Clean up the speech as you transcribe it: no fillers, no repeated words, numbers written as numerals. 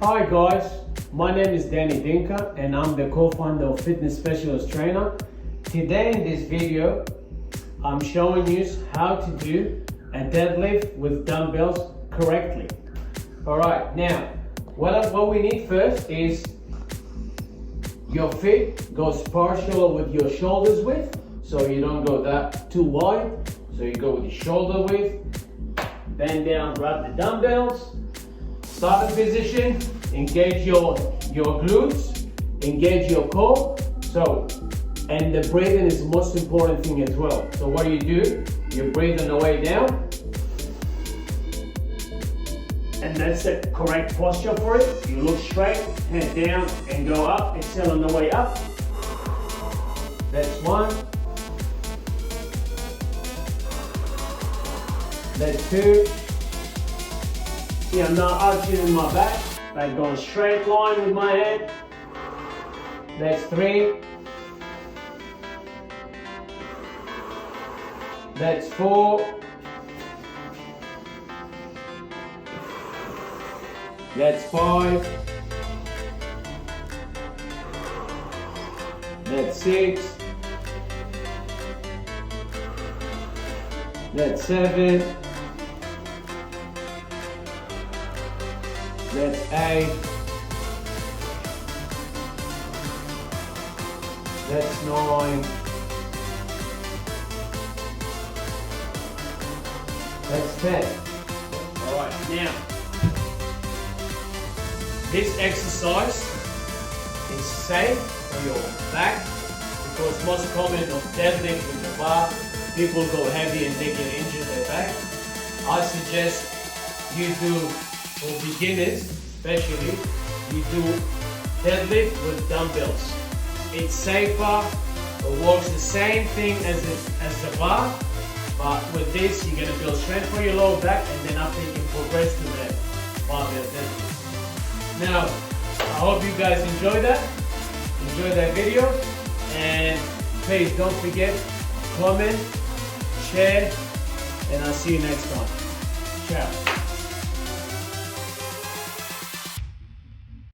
Hi guys, my name is Danny Dinka and I'm the co-founder of Fitness Specialist Trainer. Today in this video, I'm showing you how to do a deadlift with dumbbells correctly. Alright, now what we need first is your feet goes partial with your shoulders width, so you don't go that too wide. So you go with the shoulder width, bend down, grab the dumbbells, starting position, engage your glutes, engage your core. And the breathing is the most important thing as well. So what do? You breathe on the way down, and that's the correct posture for it. You look straight, head down, and go up. Exhale on the way up. That's one. That's two. See, I'm not arching in my back. I'm going straight line with my head. That's three. That's four. That's five. That's six. That's seven. That's eight. That's nine. That's 10. Alright, now this exercise is safe for your back because most common of deadlift with the bar, people go heavy and they get injured their back. I suggest you do, for beginners especially, you do deadlift with dumbbells. It's safer, it works the same thing as the bar, but with this you're going to build strength for your lower back, and then after you can progress to the barbell deadlift. Now, I hope you guys enjoy that video, and please don't forget, comment, share, and I'll see you next time. Ciao.